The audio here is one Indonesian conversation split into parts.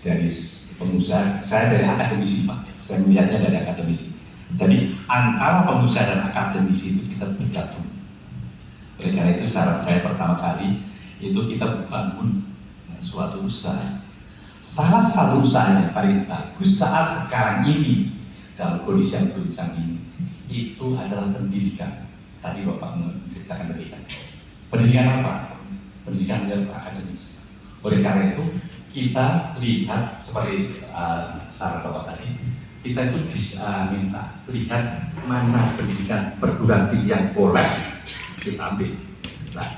dari pengusaha, saya dari akademisi Pak, saya melihatnya dari akademisi. Jadi antara pengusaha dan akademisi itu kita bergabung. Oleh karena itu saran saya pertama kali itu kita bangun suatu usaha. Salah satu usaha yang paling bagus saat sekarang ini dalam kondisi yang goncang ini itu adalah pendidikan. Tadi Bapak menceritakan pendidikan. Pendidikan apa? Pendidikan yang akademis. Oleh karena itu kita lihat seperti saran Bapak tadi, kita itu minta lihat mana pendidikan perguruan tinggi yang boleh kita ambil. Nah,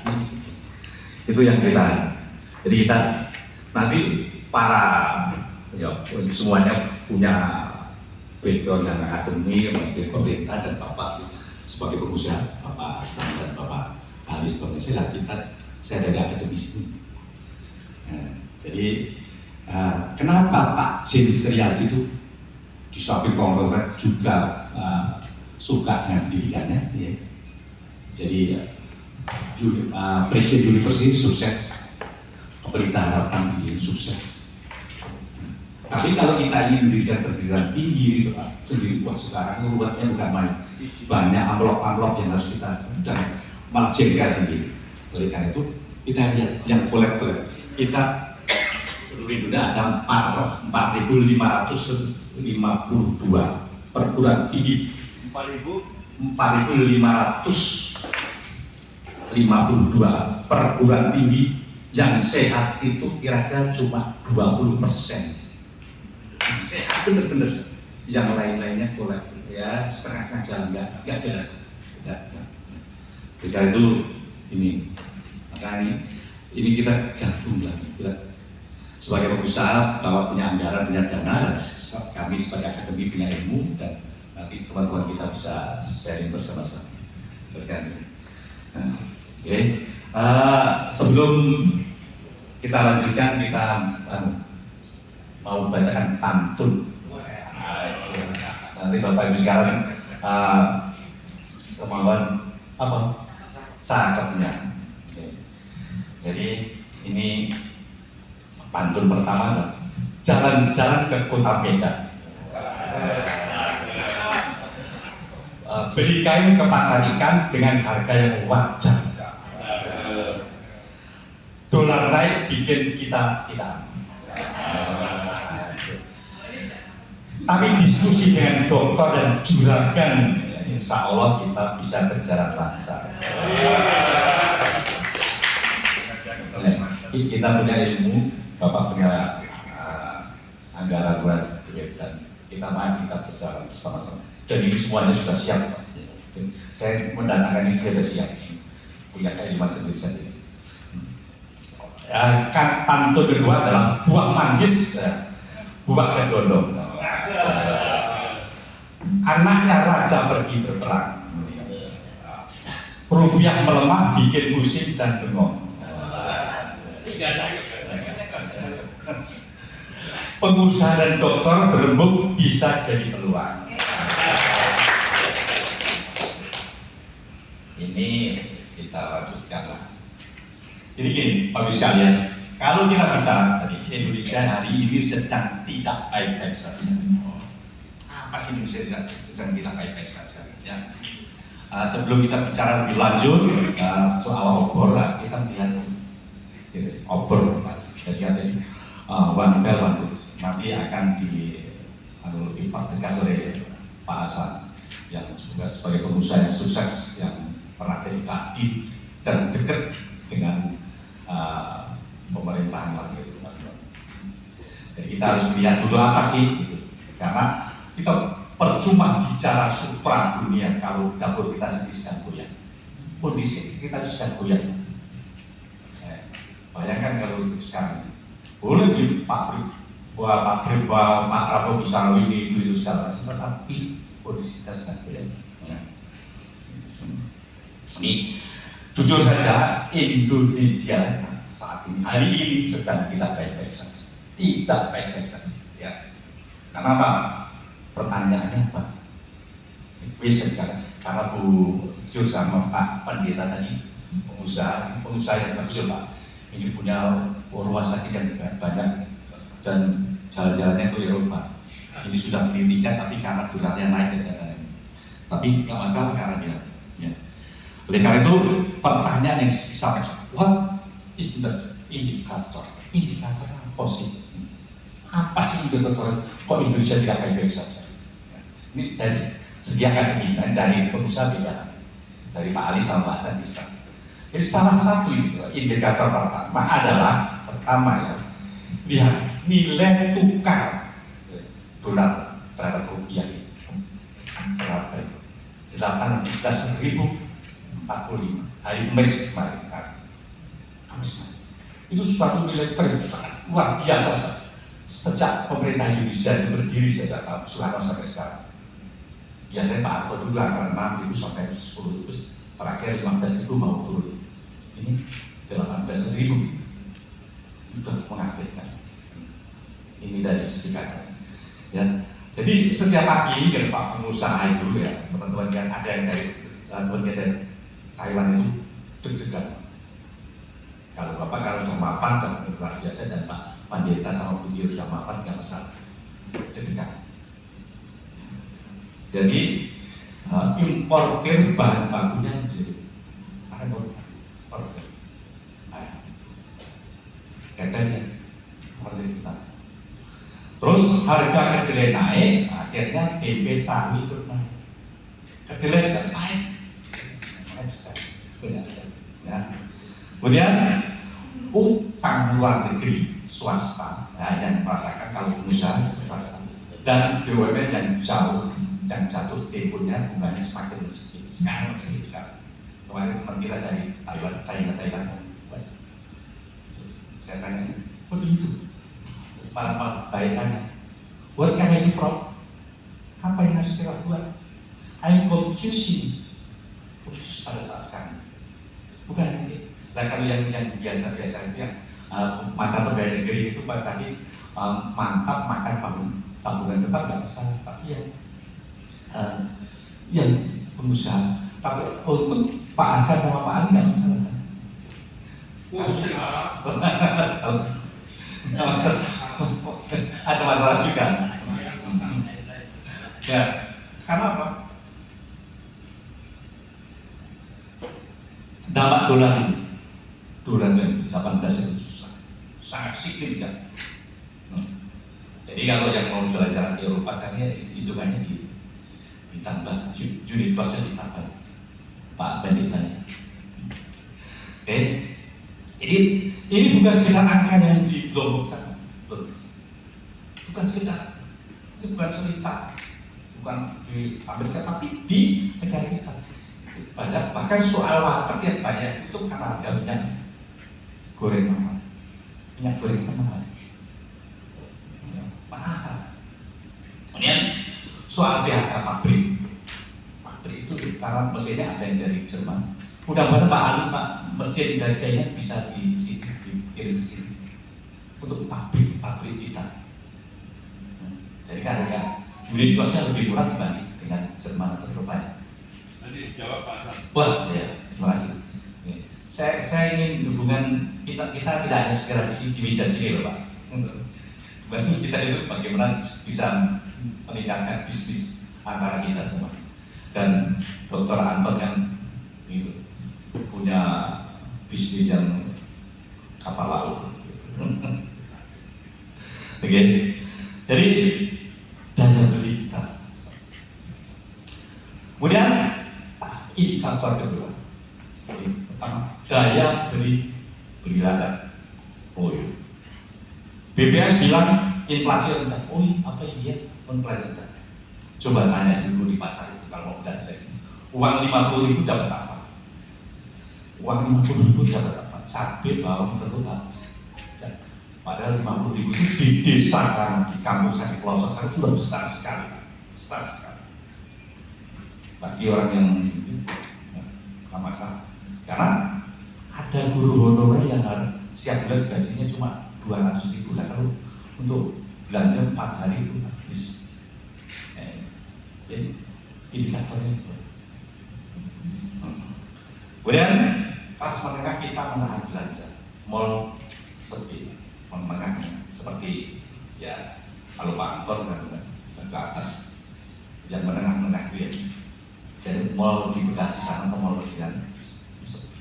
itu yang kita. Jadi kita nanti para semuanya punya background yang akademik, mungkin pemerintah dan Bapak sebagai pengusaha, Bapak Hasan dan Bapak Ali sebagai saya dari akademisi. Nah, jadi kenapa Pak James Riyadi itu di samping konglomerat juga suka dengan pendidikannya? Ya. Jadi Presiden University sukses, pemerintah harapkan sukses. Tapi kalau kita ingin mendirikan perguruan tinggi itu Pak, sendiri sekarang ruwetnya bukan main. Banyak amplop-amplop yang harus kita dan malah jengkel sendiri. Oleh karena itu kita lihat yang kolek-kolek. Kita seluruh Indonesia ada 4.552 perguruan tinggi. 4.552 perguruan tinggi yang sehat itu kira-kira cuma 20%. Sehat bener-bener, yang lain-lainnya kolek ya setengah-setengah jalan nggak jelas. Karena itu ini makanya ini kita gabung lagi. Sebagai pengusaha bahwa punya anggaran, punya dana, kami sebagai akademi punya ilmu dan nanti teman-teman kita bisa sharing bersama-sama. Oke. Sebelum kita lanjutkan, kita mau bacakan pantun. Nanti Bapak Ibu sekarang kemauan apa? Cakepnya. Jadi ini pantun pertama, jalan-jalan ke kota Medan. Beli kain ke pasar ikan dengan harga yang wajar. Dolar naik bikin kita. Tapi diskusi dengan dokter dan juragan, insya Allah kita bisa berjalan lancar. Kita punya ilmu, Bapak punya anggaran buat duit dan kita berjalan bersama-sama. Dan ini semuanya sudah siap. Saya mendatangkan ini sudah siap, punya keilmuan sendiri-sendiri. Pantun kedua adalah buah manggis, buah kedondong. Anaknya raja pergi berperang, rupiah melemah bikin pusing dan bengong. Pengusaha dan dokter berembuk bisa jadi peluang. Ini kita lanjutkan lah. Jadi gini, Bapak sekalian, kalau kita bicara tadi Indonesia hari ini sedang tidak baik-baik saja. Apa sih Indonesia sedang tidak baik-baik saja? Ya. Sebelum kita bicara lebih lanjut soal obor, kita melihat obor. Jadi one belt one road nanti akan lebih tegas oleh Pak Hasan yang juga sebagai pengusaha yang sukses yang pernah jadi kadin dan dekat dengan pemerintahan lah gitu. Jadi kita harus melihat dulu apa sih gitu. Karena kita percuma bicara supra dunia kalau dapur kita sendiri sedang goyang, kondisi kita sedang goyang. Bayangkan kalau sekarang boleh di pabrik Pak Prabowo bisa ini itu segala macam, tapi kondisi kita sedang goyang. Ini jujur saja Indonesia saat ini hari ini sedang tidak baik-baik saja, tidak baik-baik saja. Ya. Karena apa? Pertanyaannya apa? Bisa karena Bu Jur sama Pak Pendeta tadi pengusaha yang bagus Pak. Ini punya rumah sakit yang banyak dan jalan-jalannya ke Eropa. Ini sudah beli tiket tapi karena dolarnya naik katanya. Tapi nggak masalah karena dia. Ya. Oleh karena itu pertanyaan yang disampaikan, what is the indicator? Indikator apa sih? Apa sih indikator? Kok Indonesia tidak baik-baik saja? Ya. Ini dari segi akademik, dari pengusaha beda. Dari Pak Ali sama Pak Hasan bisa. Jadi salah satu indikator pertama adalah ya, lihat nilai tukar dolar terhadap rupiah itu berapa itu? 18.045 hari Kamis kemarin. Itu suatu nilai tukar yang sangat luar biasa sejak pemerintah Indonesia itu berdiri sejak tahun Soekarno sampai sekarang. Biasanya Pak Harto dulu antara 6.000 sampai 10.000, terakhir 15.000 mau turun. Ini 18.000 sudah mengagetkan. Ini dari segi kata. Ya. Jadi setiap pagi kan Pak pengusaha itu ya, teman-teman yang ada yang dari Taiwan itu deg-degan. Kalau Bapak kalau sudah mapan kan luar biasa, dan Pak Pandita sama Bu Dio sudah mapan nggak masalah. Deg-degan. Jadi importir bahan bakunya jadi importir. Katanya importir kita. Terus harga kedelai naik, akhirnya tempe tahu ikut naik. Kedelai sudah naik, banyak sekali. Ya. Kemudian utang luar negeri swasta, ya, yang merasakan kalau pengusaha swasta, dan BUMN yang jatuh temponya bunganya semakin sedikit. Sekarang sedikit sekali. Kemarin teman kita dari Taiwan, saya Thailand. Saya tanya, kok begitu? Malah baiknya. Buat karena itu Prof, apa yang harus kita buat? I'm confusing pada saat sekarang. Bukan ini. Nah kalau yang biasa-biasa itu yang makan pegawai negeri itu tadi mantap makan tabungan tetap nggak masalah, tapi yang pengusaha. Tapi untuk Pak Hasan sama Pak Ali nggak masalah. Ada masalah juga. Ya, karena apa? Dampak dolar ini 18 itu sangat signifikan. Jadi kalau yang mau jalan-jalan di Eropa kan ya hitungannya ditambah, unit costnya ditambah Pak Pendetanya. Oke. Jadi ini bukan sekedar angka yang di Lombok sana, bukan sekedar, itu bukan cerita, bukan di Amerika, tapi di negara kita. Bahkan soal warteg yang banyak itu karena harga minyak goreng mahal, minyak goreng kan mahal. Kemudian soal PHK pabrik itu karena mesinnya ada yang dari Jerman. Mudah-mudahan Pak Ali, Pak, mesin dari China bisa dikirim ke sini untuk pabrik kita. Jadi kan harga unit costnya lebih murah dibanding dengan Jerman atau Eropa. Nanti jawab Pak Hasan. Wah, ya, terima kasih. Saya ingin hubungan kita tidak hanya segera di meja sini loh Pak. Berarti kita itu bagaimana bisa meningkatkan bisnis antara kita semua. Dan Dr. Anton yang itu punya bisnis yang kapal laut. Oke, jadi daya beli kita. Kemudian indikator kedua, jadi pertama daya beli rendah. Oh iya. BPS bilang inflasi rendah. Oh iya, apa iya inflasi rendah? Coba tanya dulu di pasar itu kalau mau belanja itu. Uang 50.000 dapat apa? Uang 50.000 dapat apa? Cabai bawang tentu habis. Padahal 50.000 itu di desa kan, di kampung saya, di pelosok saya sudah besar sekali. Bagi orang yang nggak masalah. Karena ada guru honorer yang siap bulan gajinya cuma 200.000 lah, kalau untuk belanja 4 hari itu habis. Jadi indikatornya itu. Kemudian kelas menengah kita menahan belanja, mal sepi, menengahnya seperti Ya, kalau Pak Anton kan ke atas, yang menengah-menengah itu ya. Jadi mall di Bekasi sana atau mall dengan sepi.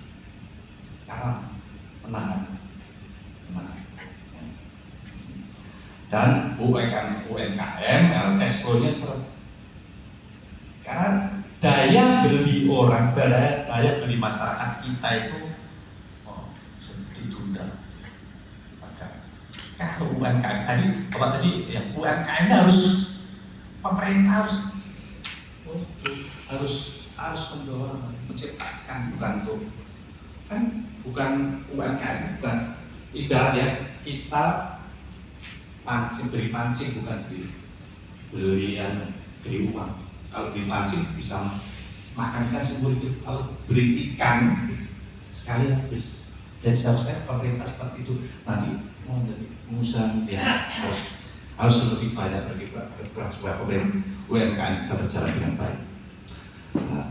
Karena menang. Dan UMKM, cash flow-nya seret. Karena daya beli orang, daya beli masyarakat kita itu ditunda. Maka kalau UMKM tadi ya UMKM harus pemerintah harus mendorong, menciptakan, bukan UMKM, bukan ibarat ya kita beri pancing, bukan beli uang. Kalau beli pancing bisa makan ikan seumur hidup, kalau beli ikan sekali habis. Jadi seharusnya pemerintah seperti itu nanti mau jadi pengusaha ya harus lebih banyak bergerak supaya UMKM kita berjalan dengan baik. Nah,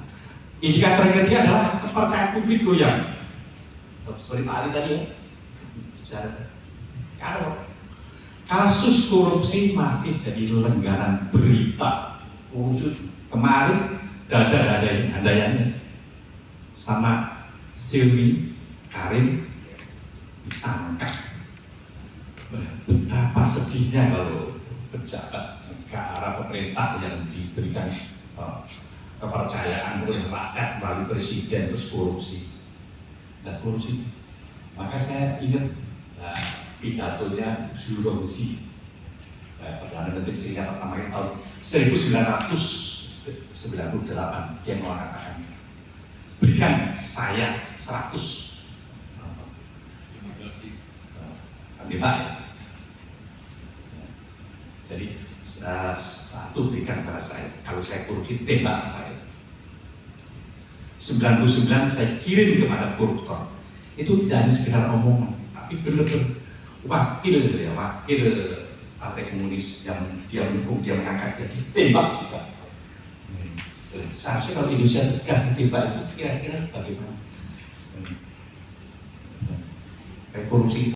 indikator yang ketiga adalah kepercayaan publik goyang. Seperti Pak Ali tadi ya bicara. Kalau kasus korupsi masih jadi langganan berita. Kemarin dada-dadanya sama Silvi Karim ditangkap. Betapa sedihnya kalau pejabat negara pemerintah yang diberikan kepercayaan oleh rakyat melalui presiden terus korupsi. Dan korupsi. Maka saya ingat pidatonya Zulhomzi, Perdana Menteri China pertama kali tahun 1998, dia mengatakan berikan saya 100 tembak. Jadi satu berikan pada saya, kalau saya korupsi tembak saya. 99 saya kirim kepada koruptor. Itu tidak hanya sekedar omongan, tapi benar-benar wakil Partai Komunis yang dia mendukung, dia mengangkat, dia ditembak juga. Seharusnya kalau Indonesia tegas ditembak itu kira-kira bagaimana? Korupsi